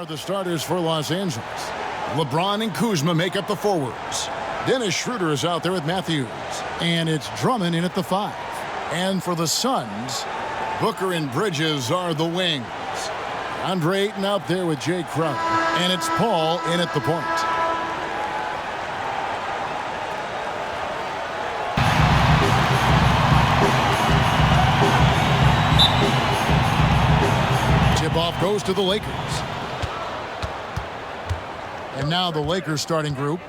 are the starters for Los Angeles. LeBron and Kuzma make up the forwards. Dennis Schroeder is out there with Matthews. And it's Drummond in at the 5. And for the Suns, Booker and Bridges are the wings. Andre Ayton out there with Jay Crowder. And it's Paul in at the point. Tip-off goes to the Lakers. And now the Lakers starting group.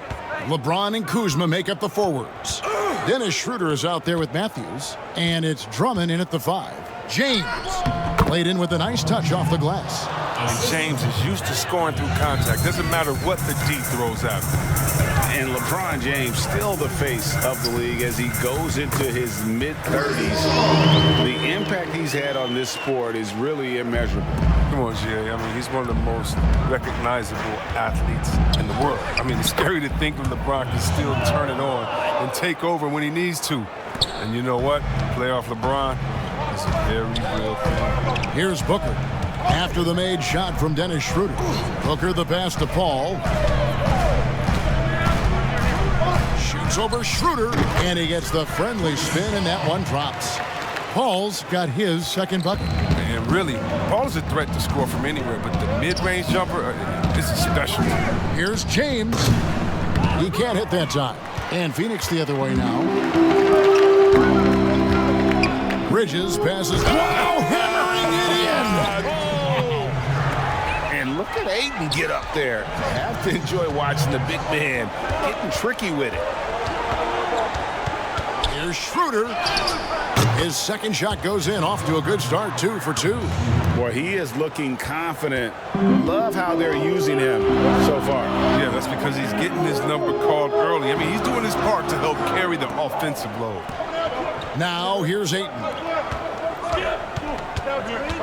LeBron and Kuzma make up the forwards. Dennis Schroeder is out there with Matthews. And it's Drummond in at the 5. James played in with a nice touch off the glass. And James is used to scoring through contact. Doesn't matter what the D throws at him. And LeBron James still the face of the league as he goes into his mid-30s. The impact he's had on this sport is really immeasurable. Come on, Jay. I mean, he's one of the most recognizable athletes in the world. I mean, it's scary to think of LeBron can still turn it on and take over when he needs to. And you know what? Playoff LeBron is a very real thing. Here's Booker. After the made shot from Dennis Schroeder. Booker the pass to Paul. Shoots over Schroeder, and he gets the friendly spin, and that one drops. Paul's got his second bucket. And really, Paul's a threat to score from anywhere, but the mid-range jumper is special. Here's James. He can't hit that time. And Phoenix the other way now. Bridges passes. Wow, hammering it in. And look at Ayton get up there. I have to enjoy watching the big man getting tricky with it. Here's Schroeder. His second shot goes in, off to a good start, 2 for 2. Boy, he is looking confident. Love how they're using him so far. Yeah, that's because he's getting his number called early. I mean, he's doing his part to help carry the offensive load. Now, here's Ayton.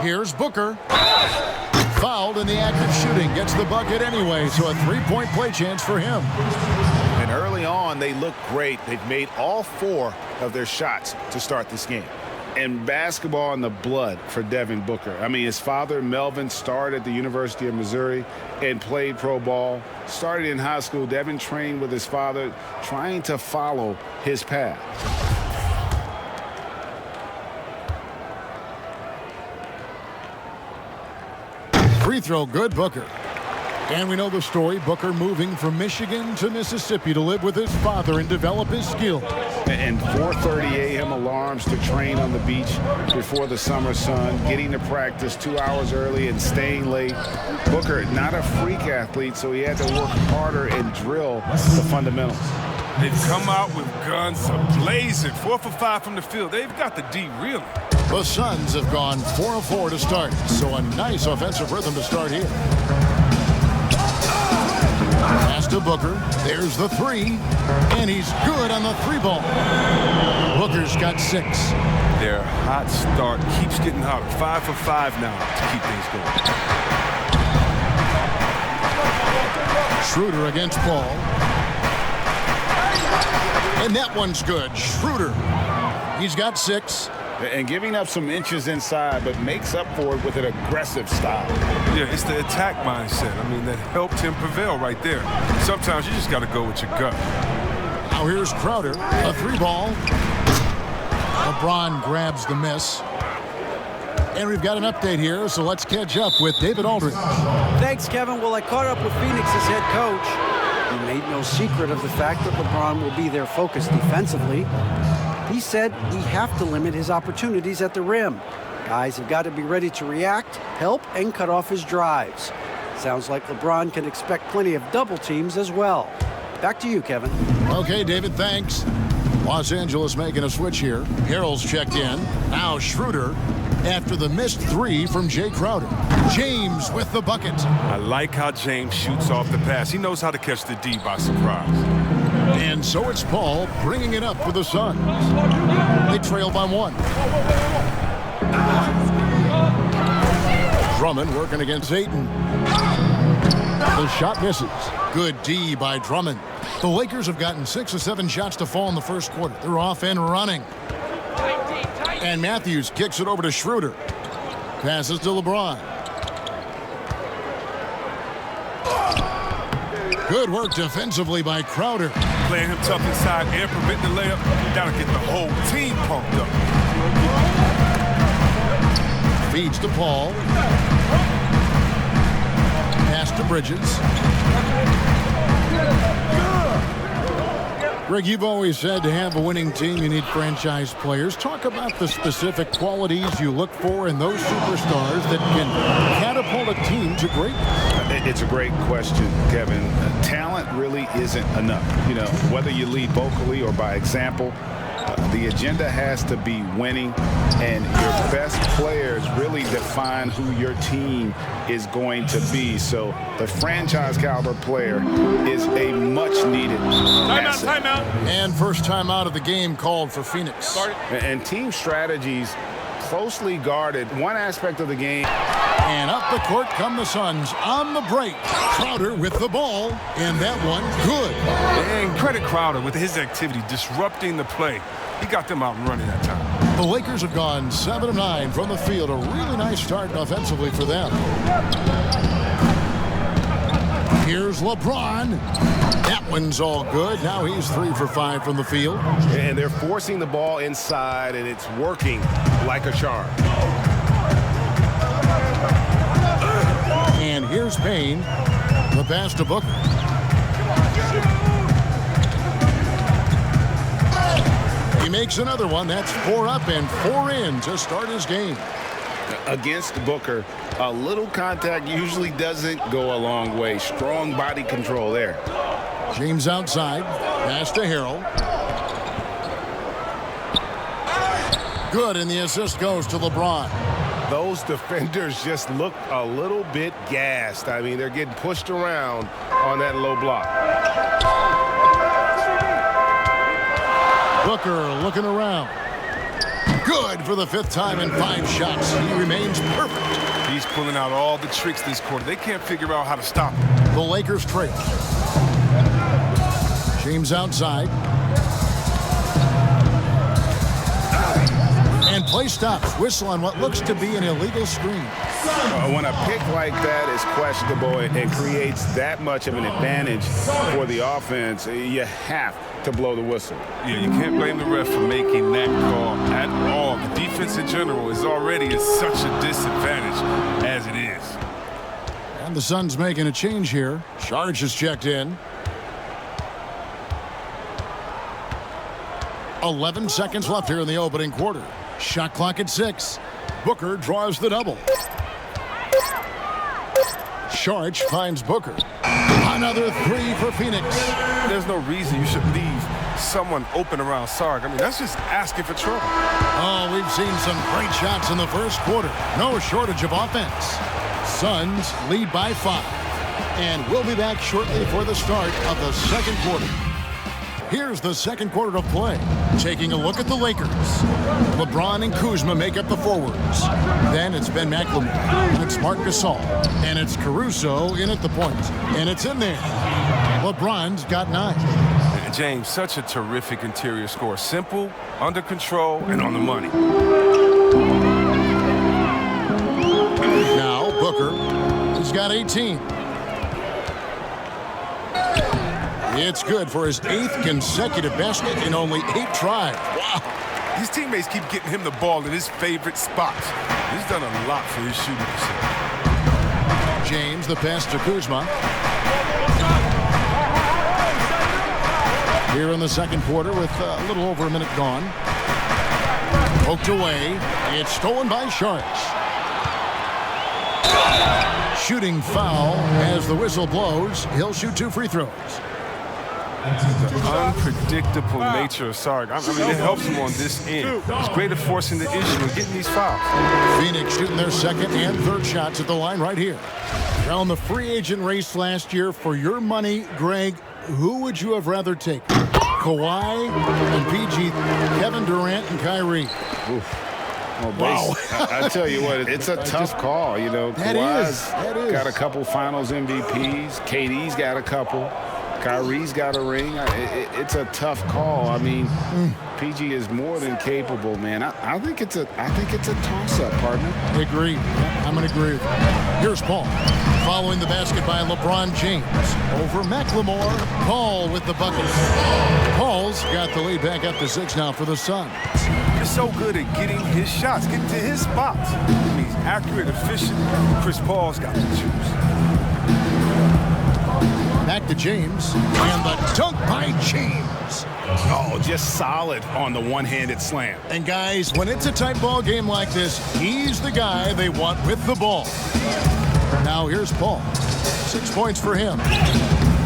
Here's Booker. Fouled in the act of shooting. Gets the bucket anyway, so a three-point play chance for him. And early on, they look great. They've made all 4 of their shots to start this game. And basketball in the blood for Devin Booker. I mean, his father, Melvin, started at the University of Missouri and played pro ball. Started in high school. Devin trained with his father, trying to follow his path. Free throw, good, Booker. And we know the story, Booker moving from Michigan to Mississippi to live with his father and develop his skills. And 4:30 a.m. alarms to train on the beach before the summer sun, getting to practice 2 hours early and staying late. Booker, not a freak athlete, so he had to work harder and drill the fundamentals. They've come out with guns ablazing. 4 for 5 from the field. They've got the D really. The Suns have gone 4 of 4 to start, so a nice offensive rhythm to start here. Pass to Booker. There's the 3, and he's good on the 3-ball. Booker's got 6. Their hot start keeps getting hotter. 5 for 5 now to keep things going. Schroeder against Paul. And that one's good. Schroeder. He's got 6. And giving up some inches inside, but makes up for it with an aggressive style. Yeah, it's the attack mindset. I mean, that helped him prevail right there. Sometimes you just got to go with your gut. Now here's Crowder, a 3-ball. LeBron grabs the miss. And we've got an update here, so let's catch up with David Aldridge. Thanks, Kevin. Well, I caught up with Phoenix's head coach. He made no secret of the fact that LeBron will be their focus defensively. He said he have to limit his opportunities at the rim. Guys have got to be ready to react, help, and cut off his drives. Sounds like LeBron can expect plenty of double teams as well. Back to you, Kevin. Okay, David, thanks. Los Angeles making a switch here. Harrell's checked in. Now Schroeder after the missed 3 from Jay Crowder. James with the bucket. I like how James shoots off the pass. He knows how to catch the D by surprise. And so it's Paul bringing it up for the Suns. They trail by 1. Drummond working against Ayton. The shot misses. Good D by Drummond. The Lakers have gotten 6 or 7 shots to fall in the first quarter. They're off and running. And Matthews kicks it over to Schroeder. Passes to LeBron. Good work defensively by Crowder. Playing him tough inside and preventing the layup. That'll get the whole team pumped up. Feeds to Paul. Pass to Bridges. Greg, you've always said to have a winning team, you need franchise players. Talk about the specific qualities you look for in those superstars that can catapult a team to greatness. It's a great question, Kevin. Talent really isn't enough. You know, whether you lead vocally or by example, the agenda has to be winning, and your best players really define who your team is going to be. So the franchise caliber player is a much-needed asset. Timeout. And first time out of the game called for Phoenix. And team strategies closely guarded. One aspect of the game. And up the court come the Suns on the break. Crowder with the ball, and that one good. And credit Crowder with his activity disrupting the play. He got them out and running that time. The Lakers have gone 7 of 9 from the field. A really nice start offensively for them. Here's LeBron. That one's all good. Now he's 3 for 5 from the field. And they're forcing the ball inside, and it's working like a charm. And here's Payne. The pass to Booker. He makes another one. That's 4 up and 4 in to start his game. Against Booker, a little contact usually doesn't go a long way. Strong body control there. James outside. Pass to Harrell. Good, and the assist goes to LeBron. Those defenders just look a little bit gassed. I mean, they're getting pushed around on that low block. Booker looking around. Good for the 5th time in 5 shots. He remains perfect. He's pulling out all the tricks this quarter. They can't figure out how to stop him. The Lakers trail. James outside. And play stops. Whistle on what looks to be an illegal screen. When a pick like that is questionable and creates that much of an advantage for the offense, you have to blow the whistle. Yeah, you can't blame the ref for making that call at all. The defense in general is already at such a disadvantage as it is. And the Suns making a change here. Sharge has checked in. 11 seconds left here in the opening quarter. Shot clock at 6. Booker draws the double. Sharge finds Booker. Another 3 for Phoenix. There's no reason you should leave someone open around Sark. I mean, that's just asking for trouble. Oh, we've seen some great shots in the first quarter. No shortage of offense. Suns lead by 5. And we'll be back shortly for the start of the second quarter. Here's the second quarter of play. Taking a look at the Lakers. LeBron and Kuzma make up the forwards. Then it's Ben McLemore. It's Marc Gasol. And it's Caruso in at the point. And it's in there. LeBron's got 9. And James, such a terrific interior score. Simple, under control, and on the money. Now Booker. He's got 18. It's good for his 8th consecutive basket in only 8 tries. Wow. His teammates keep getting him the ball in his favorite spots. He's done a lot for his shooting percentage. James, the pass to Kuzma. Here in the second quarter with a little over a minute gone. Poked away. It's stolen by Sharks. Shooting foul as the whistle blows. He'll shoot 2 free throws. The unpredictable nature of Sark. I mean, it helps him on this end. It's great at forcing the issue and getting these fouls. Phoenix shooting their 2nd and 3rd shots at the line right here. Now in the free agent race last year, for your money, Greg, who would you have rather taken? Kawhi and PG, Kevin Durant and Kyrie. Oof. Well, Wow. I tell you what, it's a tough call. You know, That Kawhi's is. got a couple finals MVPs. KD's got a couple. Kyrie's got a ring. It's a tough call. I mean, PG is more than capable, man. I think it's a toss-up, partner. I agree. I'm going to agree with you. Here's Paul. Following the basket by LeBron James. Over McLemore. Paul with the bucket. Paul's got the lead back up to 6 now for the Suns. He's so good at getting his shots, getting to his spots. I mean, he's accurate, efficient. Chris Paul's got to choose. Back to James. And the dunk by James. Oh, just solid on the one-handed slam. And guys, when it's a tight ball game like this, he's the guy they want with the ball. Now here's Paul. 6 points for him.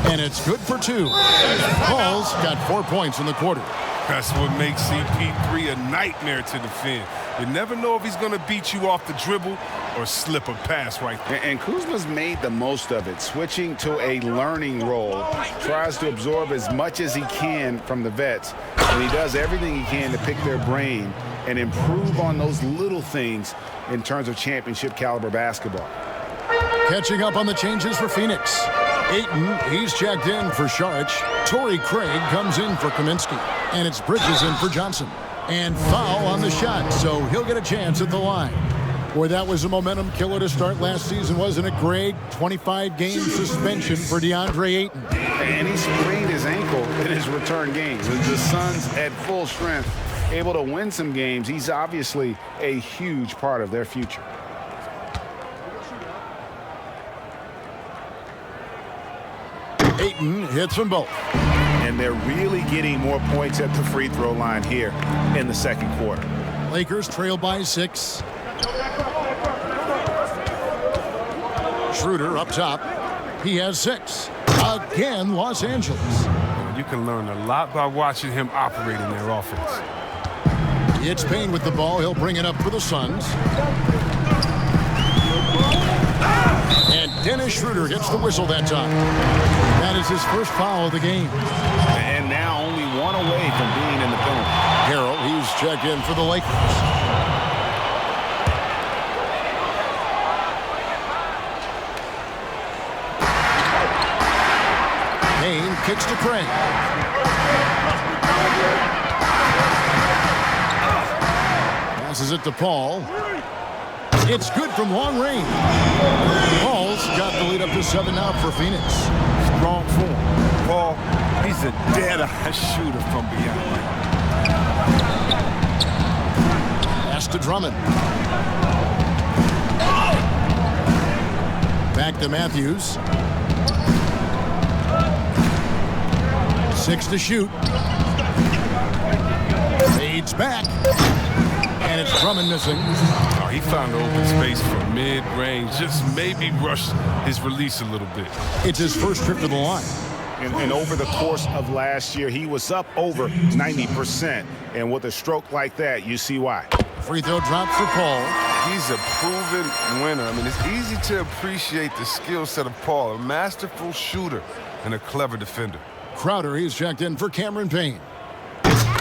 And it's good for 2. Paul's got 4 points in the quarter. That's what makes CP3 a nightmare to defend. You never know if he's going to beat you off the dribble or slip a pass right there. And Kuzma's made the most of it, switching to a learning role. Tries to absorb as much as he can from the vets. And he does everything he can to pick their brain and improve on those little things in terms of championship caliber basketball. Catching up on the changes for Phoenix. Ayton, he's checked in for Saric. Torrey Craig comes in for Kaminsky. And it's Bridges in for Johnson. And foul on the shot, so he'll get a chance at the line. Boy, that was a momentum killer to start last season, wasn't it, Greg? 25-game suspension for DeAndre Ayton. And he sprained his ankle in his return game. With the Suns at full strength, able to win some games, he's obviously a huge part of their future. Ayton hits them both. And they're really getting more points at the free throw line here in the second quarter. Lakers trail by 6. Schroeder up top. He has 6. Again, Los Angeles. You can learn a lot by watching him operate in their offense. It's Payne with the ball. He'll bring it up for the Suns. And Dennis Schroeder gets the whistle that time. That is his first foul of the game. And now only 1 away from being in the penalty. Harrell, he's checked in for the Lakers. Payne kicks to Craig. Passes it to Paul. It's good from long range. Paul's got the lead up to 7 now for Phoenix. Strong form. Paul, he's a dead-eye shooter from beyond. Pass to Drummond. Back to Matthews. 6 to shoot. Fades back. And it's Drummond missing. Oh, he found open space for mid-range. Just maybe rush his release a little bit. It's his first trip to the line. And over the course of last year, he was up over 90%. And with a stroke like that, you see why. Free throw drop for Paul. He's a proven winner. I mean, it's easy to appreciate the skill set of Paul, a masterful shooter and a clever defender. Crowder, he's checked in for Cameron Payne.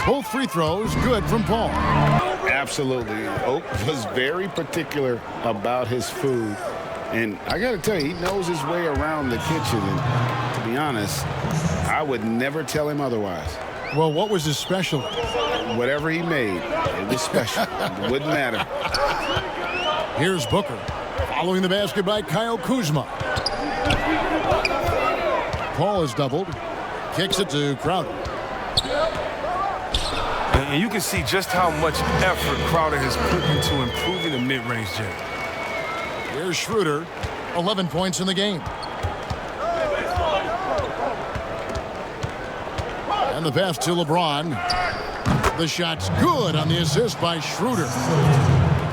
Both free throws good from Paul. Absolutely. Oak was very particular about his food. And I got to tell you, he knows his way around the kitchen. And to be honest, I would never tell him otherwise. Well, what was his special? Whatever he made, it was special. It wouldn't matter. Here's Booker. Following the basket by Kyle Kuzma. Paul is doubled. Kicks it to Crowder. And you can see just how much effort Crowder has put into improving the mid-range game. Here's Schroeder. 11 points in the game. And the pass to LeBron. The shot's good on the assist by Schroeder.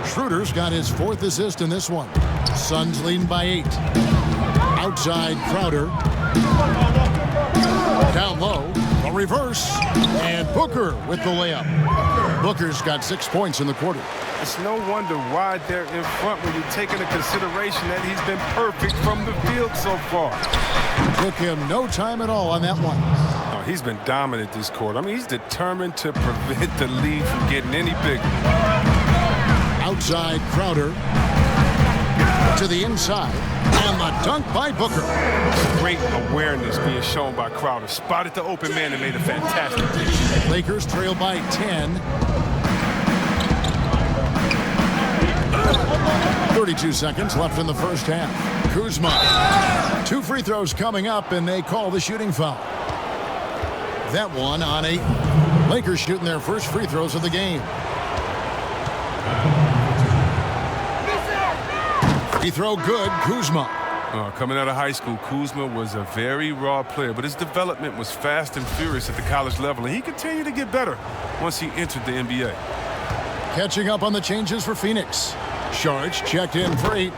Schroeder's got his 4th assist in this one. Suns leading by 8. Outside Crowder. Down low. A reverse. And Booker with the layup. Booker's got 6 points in the quarter. It's no wonder why they're in front when you take into consideration that he's been perfect from the field so far. Took him no time at all on that one. Oh, he's been dominant this quarter. I mean, he's determined to prevent the lead from getting any bigger. Outside Crowder. To the inside. And the dunk by Booker. Great awareness being shown by Crowder. Spotted the open man and made a fantastic dish. Lakers trail by 10. 32 seconds left in the first half. Kuzma. 2 free throws coming up, and they call the shooting foul. That one on 8. Lakers shooting their first free throws of the game. Free throw good, Kuzma. Coming out of high school, Kuzma was a very raw player, but his development was fast and furious at the college level, and he continued to get better once he entered the NBA. Catching up on the changes for Phoenix. Sharge checked in for Ayton.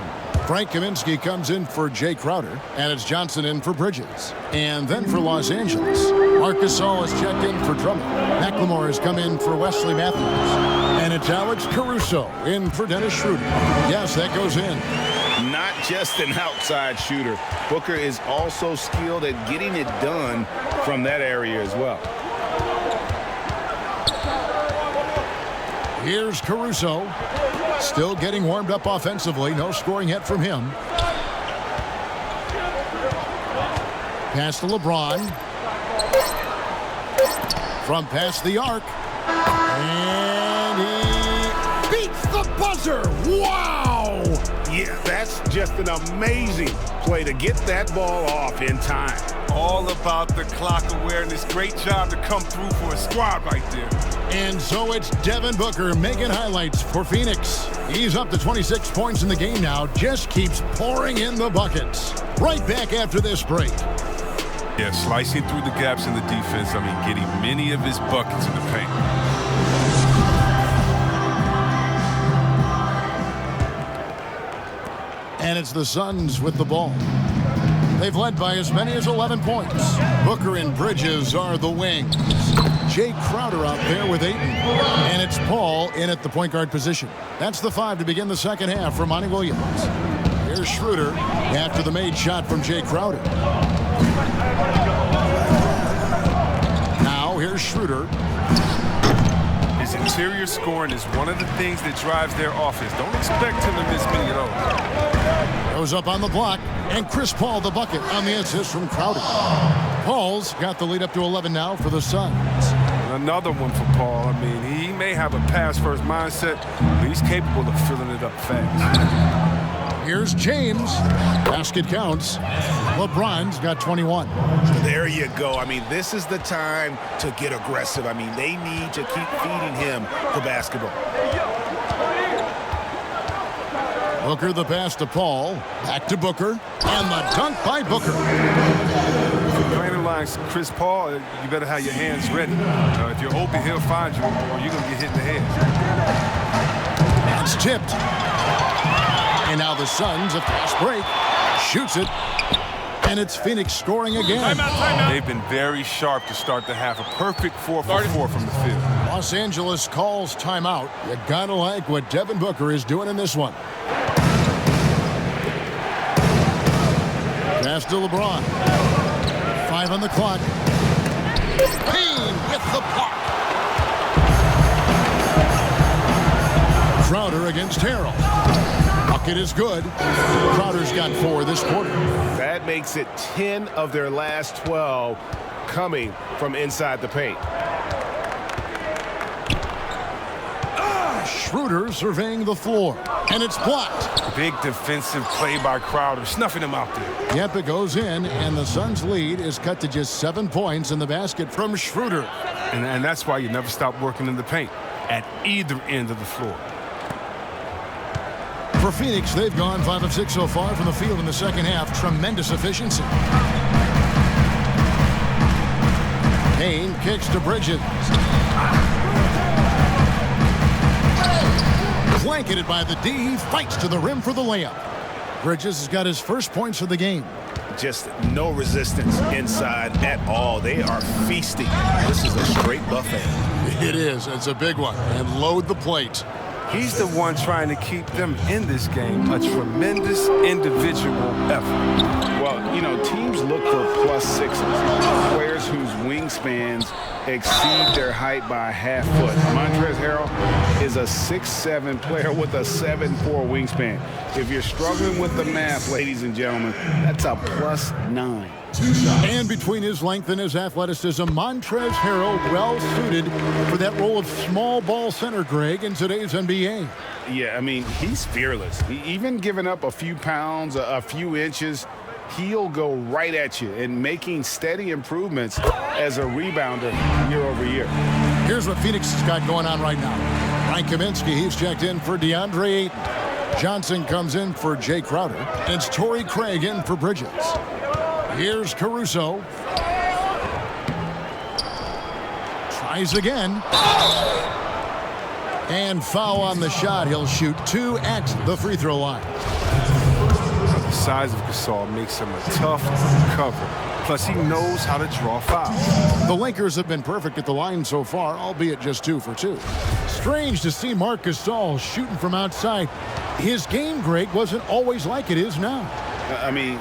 Frank Kaminsky comes in for Jay Crowder, and it's Johnson in for Bridges. And then for Los Angeles, Marc Gasol has checked in for Drummond. McLemore has come in for Wesley Matthews. And it's Alex Caruso in for Dennis Schroeder. Yes, that goes in. Not just an outside shooter. Booker is also skilled at getting it done from that area as well. Here's Caruso. Still getting warmed up offensively. No scoring yet from him. Pass to LeBron. From past the arc. And he beats the buzzer. Wow! Yeah, that's just an amazing play to get that ball off in time. All about the clock awareness. Great job to come through for a squad right there. And so it's Devin Booker making highlights for Phoenix. He's up to 26 points in the game now. Just keeps pouring in the buckets. Right back after this break. Yeah, slicing through the gaps in the defense. I mean, getting many of his buckets in the paint. And it's the Suns with the ball. They've led by as many as 11 points. Booker and Bridges are the wings. Jay Crowder out there with Ayton. And it's Paul in at the point guard position. That's the 5 to begin the second half for Monty Williams. Here's Schroeder after the made shot from Jay Crowder. Now here's Schroeder. His interior scoring is one of the things that drives their offense. Don't expect him to miss many of those. Goes up on the block, and Chris Paul the bucket on the assist from Crowder. Paul's got the lead up to 11 now for the Suns. Another one for Paul. I mean, he may have a pass-first mindset, but he's capable of filling it up fast. Here's James. Basket counts. LeBron's got 21. There you go. I mean, this is the time to get aggressive. I mean, they need to keep feeding him the basketball. Booker the pass to Paul. Back to Booker. And the dunk by Booker. Playing line Chris Paul, you better have your hands ready. If you're open, he'll find you, or you're going to get hit in the head. It's tipped. And now the Suns, a fast break. Shoots it. And it's Phoenix scoring again. They've been very sharp to start the half. A perfect 4 for 4 from the field. Los Angeles calls timeout. You gotta like what Devin Booker is doing in this one. Pass to LeBron. 5 on the clock. Payne with the block. Crowder against Harrell. Bucket is good. Crowder's got 4 this quarter. That makes it 10 of their last 12 coming from inside the paint. Schroeder surveying the floor. And it's blocked. Big defensive play by Crowder, snuffing him out there. Yep, it goes in, and the Suns' lead is cut to just 7 points in the basket from Schroeder. And that's why you never stop working in the paint at either end of the floor. For Phoenix, they've gone 5 of 6 so far from the field in the second half. Tremendous efficiency. Payne kicks to Bridges. Blanketed by the D, fights to the rim for the layup. Bridges has got his first points of the game. Just no resistance inside at all. They are feasting. This is a straight buffet. It is. It's a big one. And load the plate. He's the one trying to keep them in this game. A tremendous individual effort. Well, you know, teams look for +6s, players whose wingspans exceed their height by a half foot. Montrezl Harrell is a 6'7" player with a 7'4" wingspan. If you're struggling with the math, ladies and gentlemen, that's a +9. And between his length and his athleticism, Montrezl Harrell well-suited for that role of small ball center, Greg, in today's NBA. Yeah, I mean, he's fearless. Even giving up a few pounds, a few inches, he'll go right at you and making steady improvements as a rebounder year over year. Here's what Phoenix has got going on right now. Frank Kaminsky, he's checked in for DeAndre Ayton. Johnson comes in for Jay Crowder. And it's Torrey Craig in for Bridges. Here's Caruso. Tries again. And foul on the shot. He'll shoot 2 at the free throw line. The size of Gasol makes him a tough cover. Plus, he knows how to draw fouls. The Lakers have been perfect at the line so far, albeit just 2 for 2. Strange to see Marc Gasol shooting from outside. His game, Greg, wasn't always like it is now. I mean,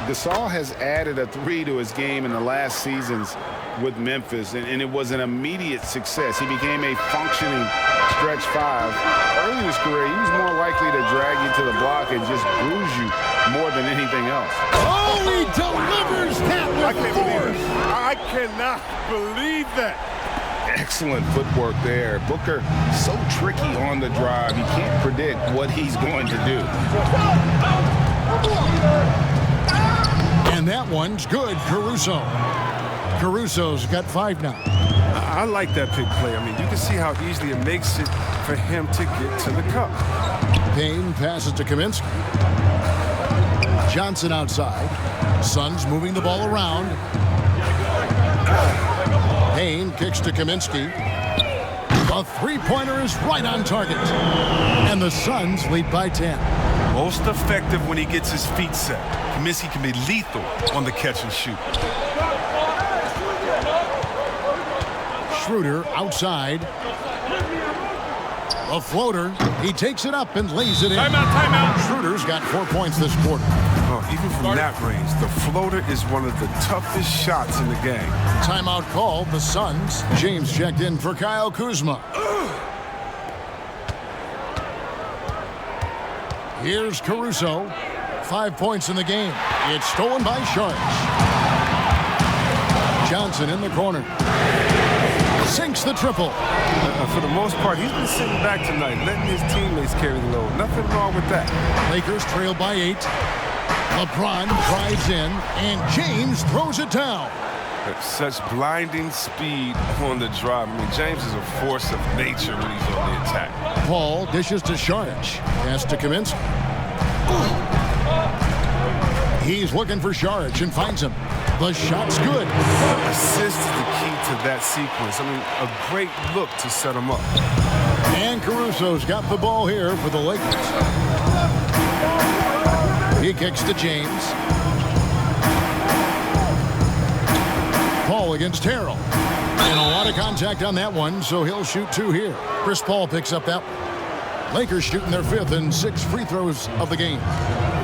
Gasol has added a 3 to his game in the last seasons with Memphis, and it was an immediate success. He became a functioning stretch 5. Early in his career, he was more likely to drag you to the block and just bruise you more than anything else. Oh, he delivers that with force. I cannot believe that. Excellent footwork there. Booker so tricky on the drive. You can't predict what he's going to do. And that one's good, Caruso. Caruso's got 5 now. I like that pick play. I mean, you can see how easily it makes it for him to get to the cup. Payne passes to Kaminsky. Johnson outside. Suns moving the ball around. Payne kicks to Kaminsky. The three-pointer is right on target. And the Suns lead by 10. Most effective when he gets his feet set. Kaminsky can be lethal on the catch and shoot. Schroeder outside. A floater. He takes it up and lays it in. Timeout. Schroeder's got 4 points this quarter. Oh, even from that range, the floater is one of the toughest shots in the game. Timeout called. The Suns. James checked in for Kyle Kuzma. Here's Caruso. 5 points in the game. It's stolen by Sharp. Johnson in the corner. Sinks the triple. For the most part, he's been sitting back tonight, letting his teammates carry the load. Nothing wrong with that. Lakers trail by 8. LeBron drives in, and James throws it down. Such blinding speed on the drive. I mean, James is a force of nature when he's on the attack. Paul dishes to Sharp. Pass to Kaminsky. He's looking for Sharp and finds him. The shot's good. Assist is the key to that sequence. I mean, a great look to set him up. And Caruso's got the ball here for the Lakers. He kicks to James. Paul against Harrell. And a lot of contact on that one, so he'll shoot 2 here. Chris Paul picks up that one. Lakers shooting their 5th and 6th free throws of the game.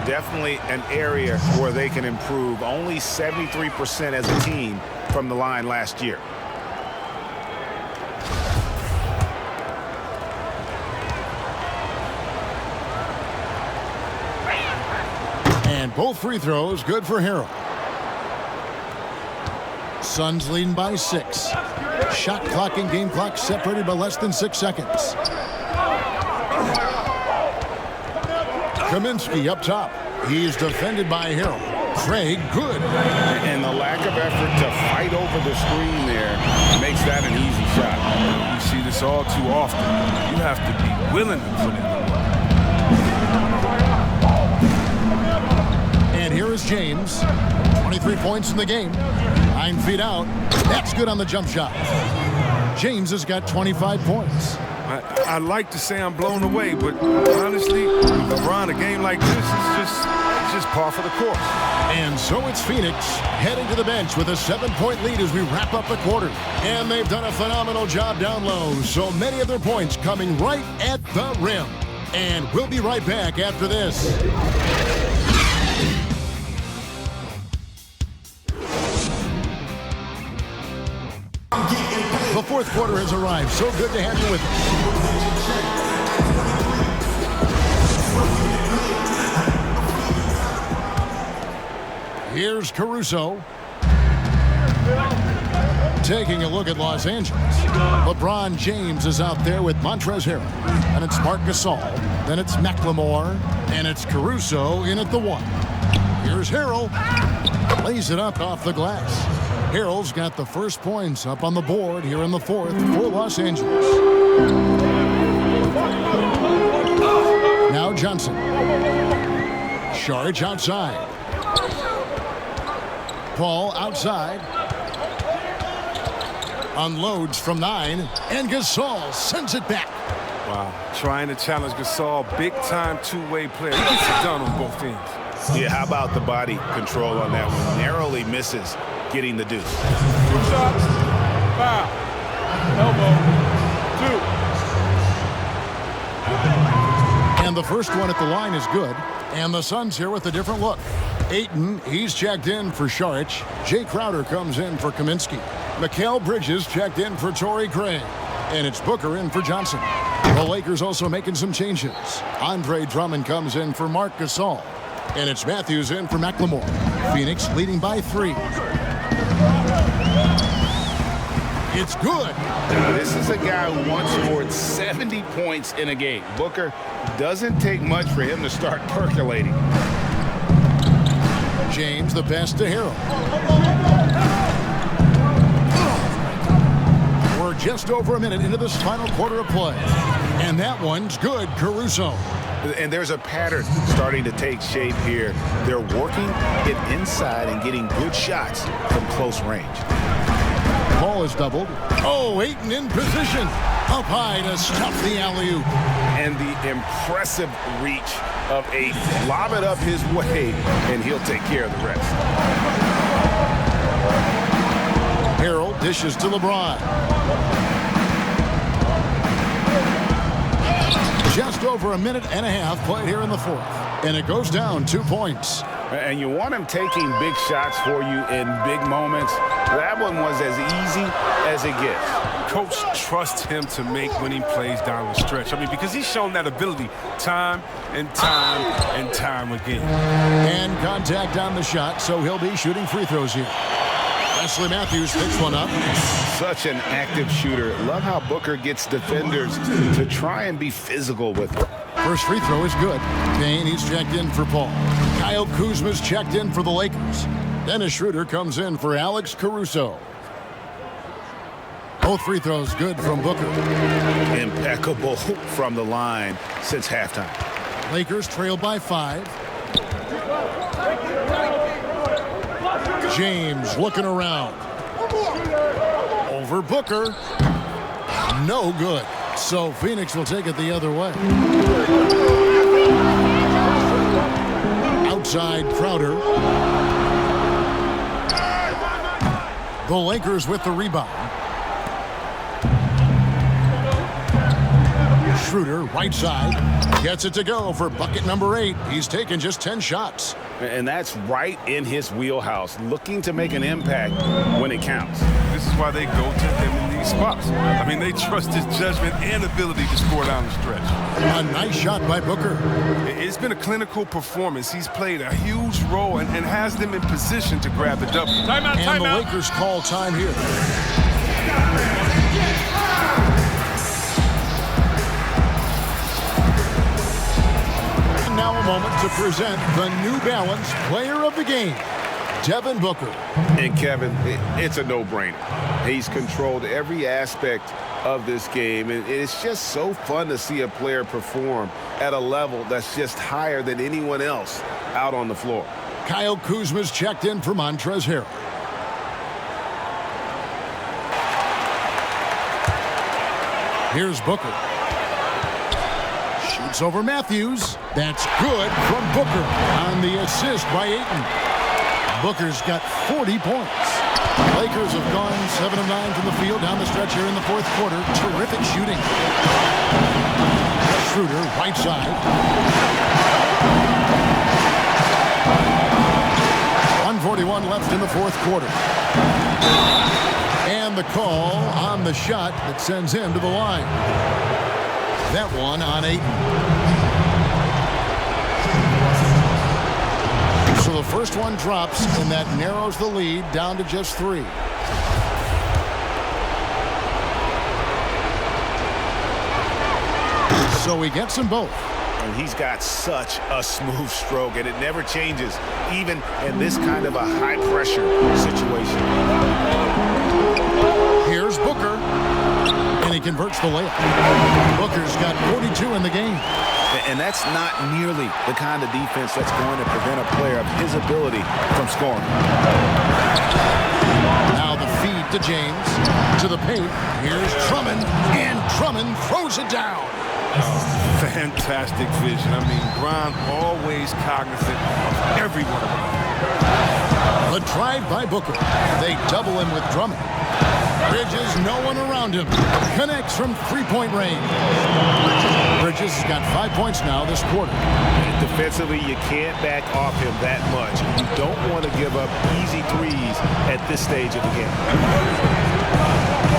Definitely an area where they can improve. Only 73% as a team from the line last year. And both free throws good for Harrell. Suns leading by 6. Shot clock and game clock separated by less than 6 seconds. Kaminsky up top. He's defended by Harrell. Craig, good. And the lack of effort to fight over the screen there makes that an easy shot. You see this all too often. You have to be willing to put in the work. And here is James. 23 points in the game. 9 feet out. That's good on the jump shot. James has got 25 points. I like to say I'm blown away, but honestly, LeBron, a game like this is just par for the course. And so it's Phoenix heading to the bench with a 7-point lead as we wrap up the quarter. And they've done a phenomenal job down low. So many of their points coming right at the rim. And we'll be right back after this. fourth quarter has arrived. So good to have you with us. Here's Caruso. Taking a look at Los Angeles. LeBron James is out there with Montrezl Harrell. And it's Marc Gasol. Then it's McLemore. And it's Caruso in at the 1. Here's Harrell. Lays it up off the glass. Harrell's got the first points up on the board here in the fourth for Los Angeles. Now Johnson. Saric outside. Paul outside. Unloads from 9, and Gasol sends it back. Wow, trying to challenge Gasol, big-time two-way player. He gets it done on both ends. Yeah, how about the body control on that one? Narrowly misses getting the deuce. 2 shots, foul, elbow, 2. And the first one at the line is good. And the Suns here with a different look. Ayton, he's checked in for Saric. Jay Crowder comes in for Kaminsky. Mikal Bridges checked in for Torrey Craig. And it's Booker in for Johnson. The Lakers also making some changes. Andre Drummond comes in for Marc Gasol. And it's Matthews in for McLemore. Phoenix leading by 3. It's good. This is a guy who once scored 70 points in a game. Booker, doesn't take much for him to start percolating. James the pass to Harrell. We're just over a minute into this final quarter of play. And that one's good, Caruso. And there's a pattern starting to take shape here. They're working it inside and getting good shots from close range. Paul is doubled. Oh, Ayton in position. Up high to stuff the alley-oop. And the impressive reach of Ayton. Lob it up his way, and he'll take care of the rest. Harrell dishes to LeBron. Just over a minute and a half played here in the fourth. And it goes down 2 points. And you want him taking big shots for you in big moments. That one was as easy as it gets. Coach trusts him to make winning plays down the stretch. I mean, because he's shown that ability time and time and time again. And contact on the shot, so he'll be shooting free throws here. Wesley Matthews picks one up. Such an active shooter. Love how Booker gets defenders to try and be physical with him. First free throw is good. Kane, he's checked in for Paul. Kyle Kuzma's checked in for the Lakers. Dennis Schroeder comes in for Alex Caruso. Both free throws good from Booker. Impeccable from the line since halftime. Lakers trail by 5. James looking around. Over Booker. No good. So Phoenix will take it the other way. Outside Crowder. The Lakers with the rebound. Schroeder, right side, gets it to go for bucket number 8. He's taken just 10 shots. And that's right in his wheelhouse, looking to make an impact when it counts. This is why they go to him in these spots. I mean, they trust his judgment and ability to score down the stretch. A nice shot by Booker. It's been a clinical performance. He's played a huge role and has them in position to grab the W. Timeout, And timeout. the Lakers call time here. Now a moment to present the New Balance Player of the Game, Devin Booker. And Kevin, it's a no-brainer. He's controlled every aspect of this game, and it's just so fun to see a player perform at a level that's just higher than anyone else out on the floor. Kyle Kuzma's checked in for Montrezl Harrell. Here's Booker. Shoots over Matthews. That's good from Booker on the assist by Ayton. Booker's got 40 points. Lakers have gone 7 of 9 from the field down the stretch here in the fourth quarter. Terrific shooting. Schroeder, right side. 1:41 left in the fourth quarter. And the call on the shot that sends him to the line. That one on Ayton. So the first one drops, and that narrows the lead down to just 3. So he gets them both. And he's got such a smooth stroke, and it never changes, even in this kind of a high-pressure situation. Here's Booker, and he converts the layup. Booker's got 42 in the game. And that's not nearly the kind of defense that's going to prevent a player of his ability from scoring. Now the feed to James, to the paint. Here's Drummond, and Drummond throws it down. Oh, fantastic vision. I mean, Bron always cognizant of everyone around him. The drive by Booker. They double him with Drummond. Bridges, no one around him. Connects from three-point range. Bridges has got 5 points now this quarter. Defensively, you can't back off him that much. You don't want to give up easy threes at this stage of the game.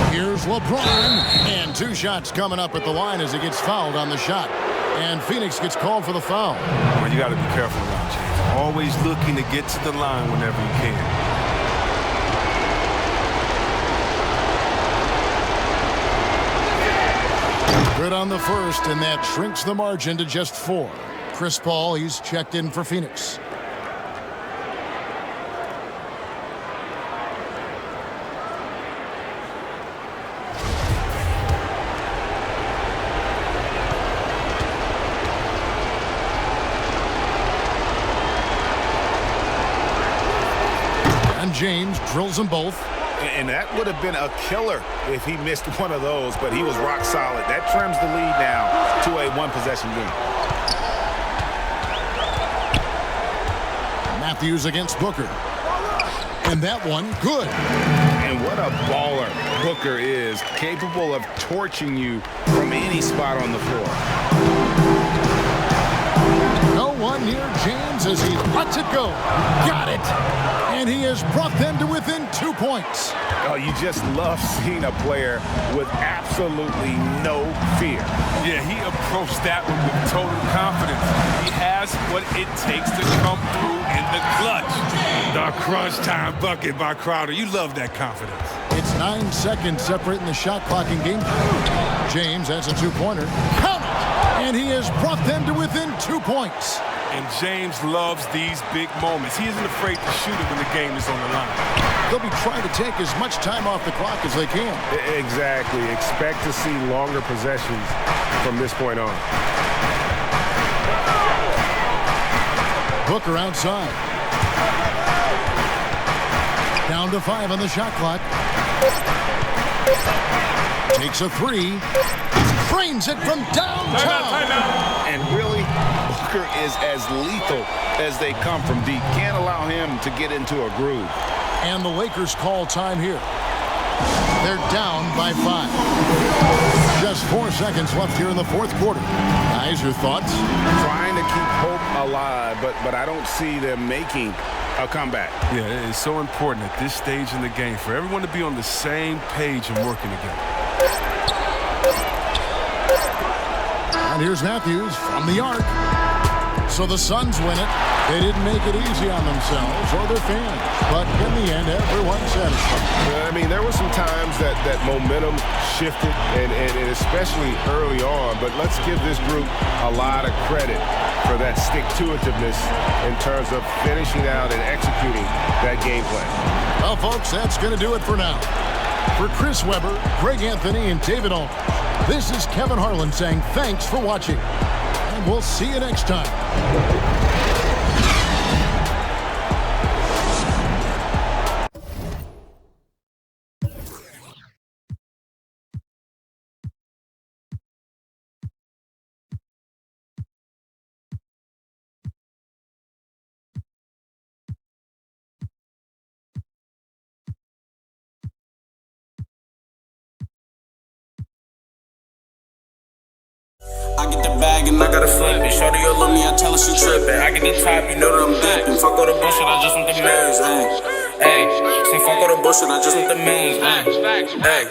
Here's LeBron, and 2 shots coming up at the line as he gets fouled on the shot. And Phoenix gets called for the foul. Well, you got to be careful now, James. Always looking to get to the line whenever you can. Good on the first, and that shrinks the margin to just 4. Chris Paul, he's checked in for Phoenix. And James drills them both. And that would have been a killer if he missed one of those, but he was rock solid. That trims the lead now to a one-possession game. Matthews against Booker. And that one, good. And what a baller Booker is, capable of torching you from any spot on the floor. No one near James as he lets it go. Got it. And he has brought them to within 2 points. Oh, you just love seeing a player with absolutely no fear. Yeah, he approached that one with total confidence. He has what it takes to come through in the clutch. The crunch time bucket by Crowder. You love that confidence. It's 9 seconds separating the shot clock in game. James has a 2-pointer. Count it! And he has brought them to within 2 points. And James loves these big moments. He isn't afraid to shoot it when the game is on the line. They'll be trying to take as much time off the clock as they can. Exactly. Expect to see longer possessions from this point on. Booker outside. Down to 5 on the shot clock. Takes a 3. Frames it from downtown. And really, Booker is as lethal as they come from deep. Can't allow him to get into a groove. And the Lakers call time here. They're down by 5. Just 4 seconds left here in the fourth quarter. Guys, your thoughts? Trying to keep hope alive, but I don't see them making a comeback. Yeah, it's so important at this stage in the game for everyone to be on the same page and working together. And here's Matthews from the arc. So the Suns win it. They didn't make it easy on themselves or their fans. But in the end, everyone's satisfied. I mean, there were some times that momentum shifted, and especially early on. But let's give this group a lot of credit for that stick-to-itiveness in terms of finishing out and executing that game plan. Well, folks, that's going to do it for now. For Chris Webber, Greg Anthony, and David Alton, this is Kevin Harlan saying thanks for watching. And we'll see you next time. I get the bag and I gotta flip it. Shorty, you love me, I tell her she trippin'. I get the top, you know that I'm dippin'. Fuck all the bullshit, I just want the millions, ayy. Say fuck all the bullshit, I just want the millions, ayy. Hey.